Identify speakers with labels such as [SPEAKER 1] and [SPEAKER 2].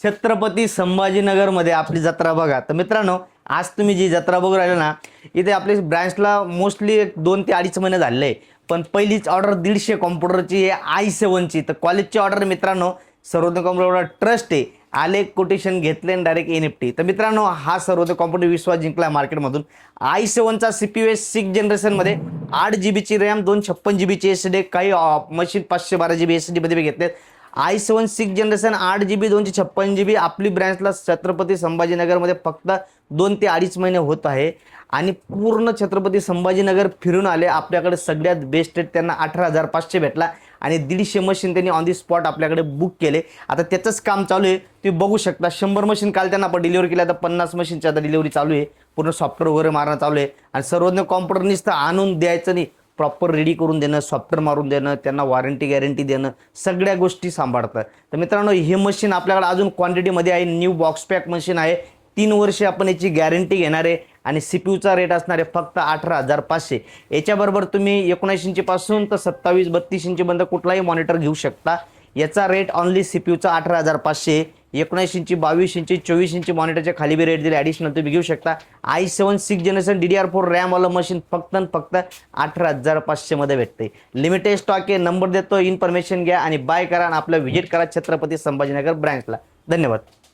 [SPEAKER 1] छत्रपती संभाजीनगरमध्ये आपली जत्रा बघा. तर मित्रांनो, आज तुम्ही जी जत्रा बघू राहिले ना, इथे आपली ब्रँचला मोस्टली 2 ते 2.5 महिने झालेले आहे. पण पहिलीच ऑर्डर 150 कॉम्प्युटरची आहे i7ची. तर कॉलेजची ऑर्डर मित्रांनो, सर्वोदय कॉम्प्युटर ट्रस्ट आहे. आले कोटेशन घेतले आणि डायरेक्ट NFT. तर मित्रांनो, हा सर्वोदय कॉम्प्युटर विश्वास जिंकला मार्केटमधून. i7चा CPU आहे 6 जनरेशनमध्ये, 8 GB ची रॅम, 256 GB ची SSD, काही मशीन 512 GB SSD मध्ये घेतलेत. i7 6 जनरेशन 8 GB 256 GB आपली ब्रँचला छत्रपती संभाजीनगरमध्ये फक्त 2 ते 2.5 महिने होत आहे. आणि पूर्ण छत्रपती संभाजीनगर फिरून आले. आपल्याकडे सगळ्यात बेस्ट रेट त्यांना 18,500 भेटला आणि 150 मशीन त्यांनी ऑन दी स्पॉट आपल्याकडे बुक केले. आता त्याचंच काम चालू आहे, तुम्ही बघू शकता. 100 मशीन काल त्यांना आपण डिलिव्हरी केल्या, आता 50 मशीनची आता डिलिव्हरी चालू आहे. पूर्ण सॉफ्टवेअर वगैरे मारणं चालू आहे. आणि सर्वज्ञ कॉम्प्युटरनीच तर आणून द्यायचं नाही, प्रॉपर रेडी करून देणं, सॉफ्टवेअर मारून देणं, त्यांना वॉरंटी गॅरंटी देणं, सगळ्या गोष्टी सांभाळतात. तर मित्रांनो, हे मशीन आपल्याकडे अजून क्वांटिटीमध्ये आहे. न्यू बॉक्स पॅक मशीन आहे. 3 वर्षे आपण याची गॅरंटी घेणार आहे. आणि CPUचा रेट असणार आहे फक्त 18,500. याच्याबरोबर तुम्ही 19 इंचीपासून तर 27-32 इंचीपर्यंत कुठलाही मॉनिटर घेऊ शकता. याचा रेट ऑनली CPUचा 18,500. 19 इंची, 22 इंची, 24 इंची मॉनिटरच्या खाली बी रेट दिले ॲडिशनल तुम्ही घेऊ शकता. i7 6 जनरेशन DDR4 रॅमवालं मशीन फक्त 18,500 मध्ये भेटते. लिमिटेड स्टॉक आहे. नंबर देतो, इन्फॉर्मेशन घ्या आणि बाय करा आणि आपलं व्हिजिट करा छत्रपती संभाजीनगर ब्रँचला. धन्यवाद.